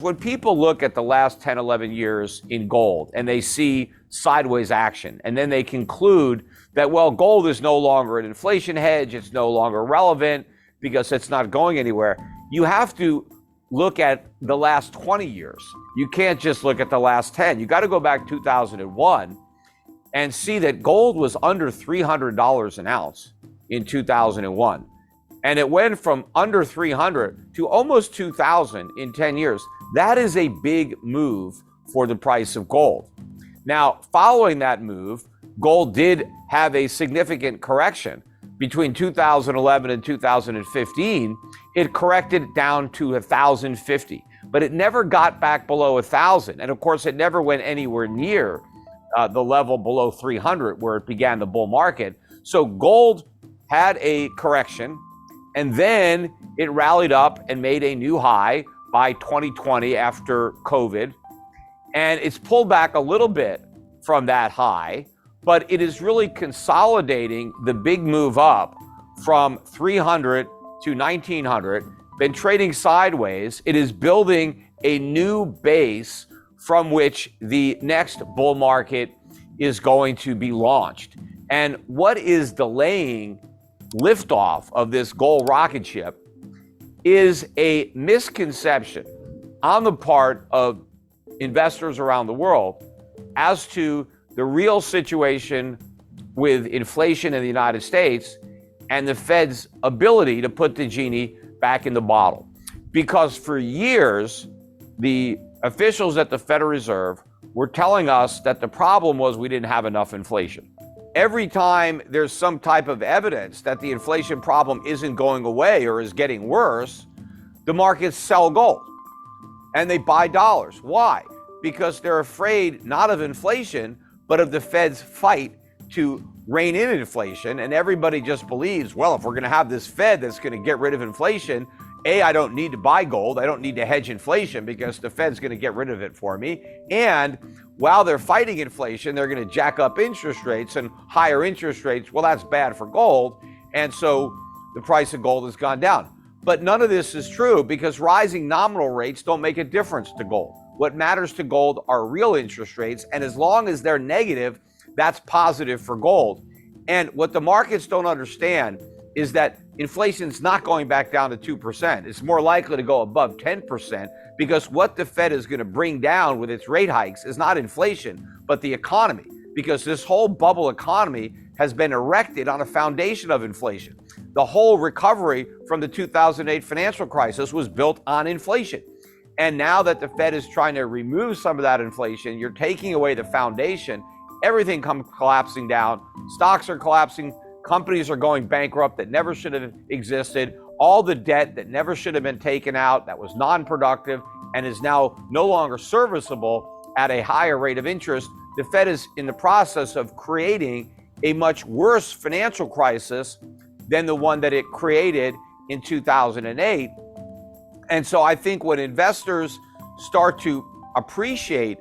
When people look at the last 10, 11 years in gold and they see sideways action, and then they conclude that, well, gold is no longer an inflation hedge, it's no longer relevant because it's not going anywhere, you have to look at the last 20 years. You can't just look at the last 10. You got to go back 2001 and see that gold was under $300 an ounce in 2001. And it went from under 300 to almost 2,000 in 10 years. That is a big move for the price of gold. Now, following that move, gold did have a significant correction. Between 2011 and 2015, it corrected down to 1,050, but it never got back below 1,000. And of course, it never went anywhere near the level below 300 where it began the bull market. So gold had a correction, and then it rallied up and made a new high by 2020 after COVID. And it's pulled back a little bit from that high, but it is really consolidating the big move up from 300 to 1900, been trading sideways. It is building a new base from which the next bull market is going to be launched. And what is delaying liftoff of this gold rocket ship is a misconception on the part of investors around the world as to the real situation with inflation in the United States and the Fed's ability to put the genie back in the bottle. Because for years, the officials at the Federal Reserve were telling us that the problem was we didn't have enough inflation. Every time there's some type of evidence that the inflation problem isn't going away or is getting worse, the markets sell gold and they buy dollars. Why? Because they're afraid not of inflation, but of the Fed's fight to rein in inflation. And everybody just believes, well, if we're going to have this Fed that's going to get rid of inflation, I don't need to buy gold. I don't need to hedge inflation because the Fed's going to get rid of it for me. And while they're fighting inflation, they're going to jack up interest rates, and higher interest rates, well, that's bad for gold. And so the price of gold has gone down. But none of this is true because rising nominal rates don't make a difference to gold. What matters to gold are real interest rates. And as long as they're negative, that's positive for gold. And what the markets don't understand is that inflation's not going back down to 2%. It's more likely to go above 10% because what the Fed is going to bring down with its rate hikes is not inflation, but the economy, because this whole bubble economy has been erected on a foundation of inflation. The whole recovery from the 2008 financial crisis was built on inflation. And now that the Fed is trying to remove some of that inflation, you're taking away the foundation, everything comes collapsing down. Stocks are collapsing. Companies are going bankrupt that never should have existed. All the debt that never should have been taken out, that was non-productive and is now no longer serviceable at a higher rate of interest. The Fed is in the process of creating a much worse financial crisis than the one that it created in 2008. And so I think when investors start to appreciate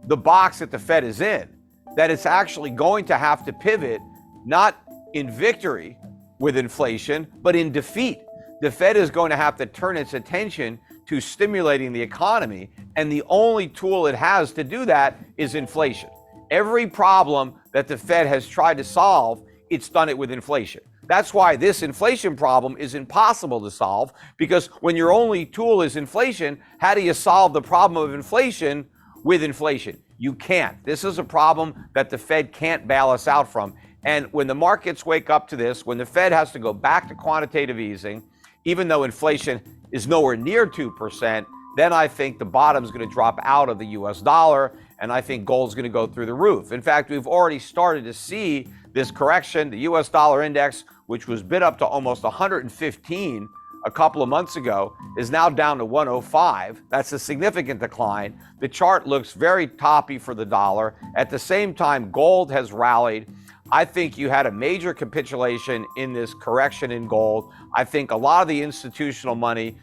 the box that the Fed is in, that it's actually going to have to pivot, not in victory with inflation, but in defeat. The Fed is going to have to turn its attention to stimulating the economy, and the only tool it has to do that is inflation. Every problem that the Fed has tried to solve, it's done it with inflation. That's why this inflation problem is impossible to solve, because when your only tool is inflation, how do you solve the problem of inflation with inflation? You can't. This is a problem that the Fed can't bail us out from. And when the markets wake up to this, when the Fed has to go back to quantitative easing, even though inflation is nowhere near 2%, then I think the bottom is going to drop out of the US dollar, and I think gold's going to go through the roof. In fact, we've already started to see this correction. The US dollar index, which was bid up to almost 115 a couple of months ago, is now down to 105. That's a significant decline. The chart looks very toppy for the dollar. At the same time, gold has rallied. I think you had a major capitulation in this correction in gold. I think a lot of the institutional money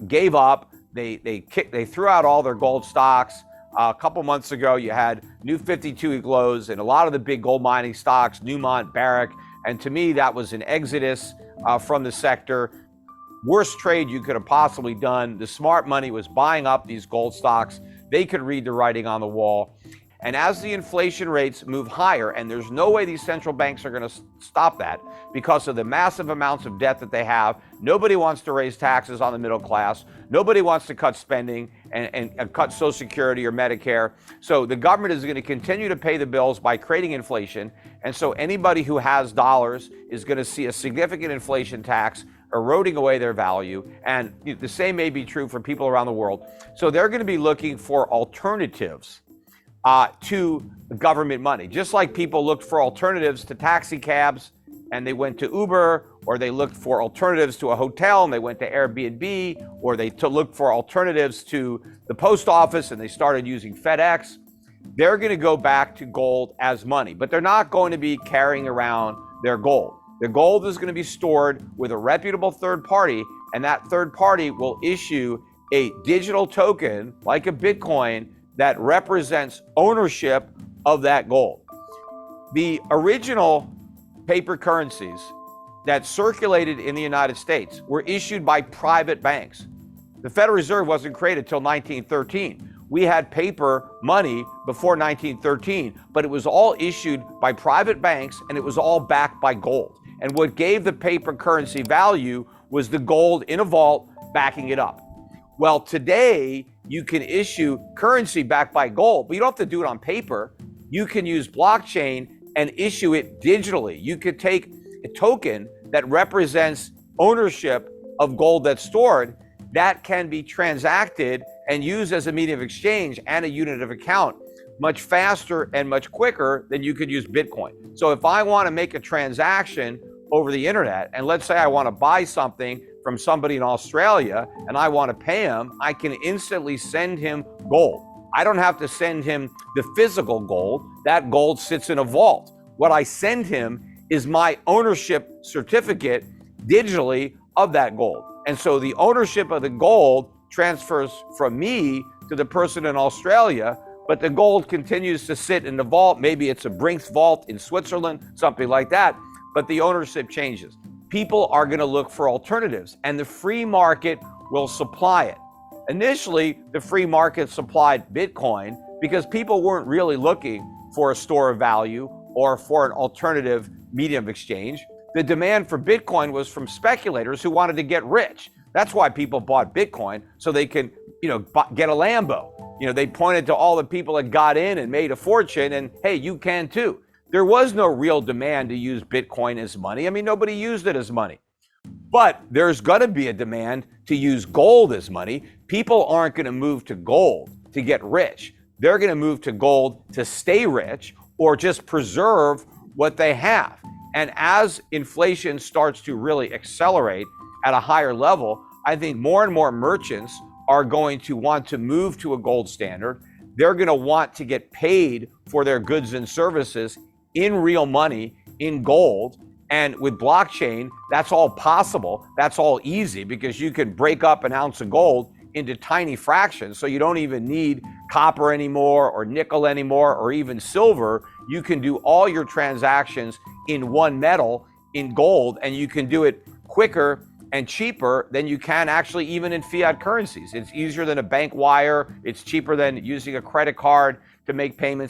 gave up. They threw out all their gold stocks. A couple months ago, you had new 52-week lows in a lot of the big gold mining stocks, Newmont, Barrick, and to me, that was an exodus from the sector. worst trade you could have possibly done. The smart money was buying up these gold stocks. They could read the writing on the wall. And as the inflation rates move higher, and there's no way these central banks are going to stop that because of the massive amounts of debt that they have. Nobody wants to raise taxes on the middle class. Nobody wants to cut spending and cut Social Security or Medicare. So the government is going to continue to pay the bills by creating inflation. And so anybody who has dollars is going to see a significant inflation tax eroding away their value. And the same may be true for people around the world. So they're going to be looking for alternatives to government money. Just like people looked for alternatives to taxi cabs and they went to Uber, or they looked for alternatives to a hotel and they went to Airbnb, or they looked for alternatives to the post office and they started using FedEx. They're going to go back to gold as money, but they're not going to be carrying around their gold. The gold is going to be stored with a reputable third party, and that third party will issue a digital token like a Bitcoin that represents ownership of that gold. The original paper currencies that circulated in the United States were issued by private banks. The Federal Reserve wasn't created until 1913. We had paper money before 1913, but it was all issued by private banks and it was all backed by gold. And what gave the paper currency value was the gold in a vault backing it up. Well, today, you can issue currency backed by gold, but you don't have to do it on paper. You can use blockchain and issue it digitally. You could take a token that represents ownership of gold that's stored that can be transacted and used as a medium of exchange and a unit of account much faster and much quicker than you could use Bitcoin. So if I want to make a transaction over the internet, and let's say I want to buy something from somebody in Australia and I want to pay him, I can instantly send him gold. I don't have to send him the physical gold. That gold sits in a vault. What I send him is my ownership certificate digitally of that gold. And so the ownership of the gold transfers from me to the person in Australia, but the gold continues to sit in the vault. Maybe it's a Brinks vault in Switzerland, something like that, but the ownership changes. People are going to look for alternatives, and the free market will supply it. Initially, the free market supplied Bitcoin because people weren't really looking for a store of value or for an alternative medium of exchange. The demand for Bitcoin was from speculators who wanted to get rich. That's why people bought Bitcoin, so they can, get a Lambo. They pointed to all the people that got in and made a fortune, and hey, you can too. There was no real demand to use Bitcoin as money. I mean, nobody used it as money. But there's going to be a demand to use gold as money. People aren't going to move to gold to get rich. They're going to move to gold to stay rich or just preserve what they have. And as inflation starts to really accelerate at a higher level, I think more and more merchants are going to want to move to a gold standard. They're going to want to get paid for their goods and services in real money, in gold. And with blockchain, that's all possible. That's all easy because you can break up an ounce of gold into tiny fractions. So you don't even need copper anymore or nickel anymore or even silver. You can do all your transactions in one metal, in gold, and you can do it quicker and cheaper than you can actually even in fiat currencies. It's easier than a bank wire. It's cheaper than using a credit card to make payments.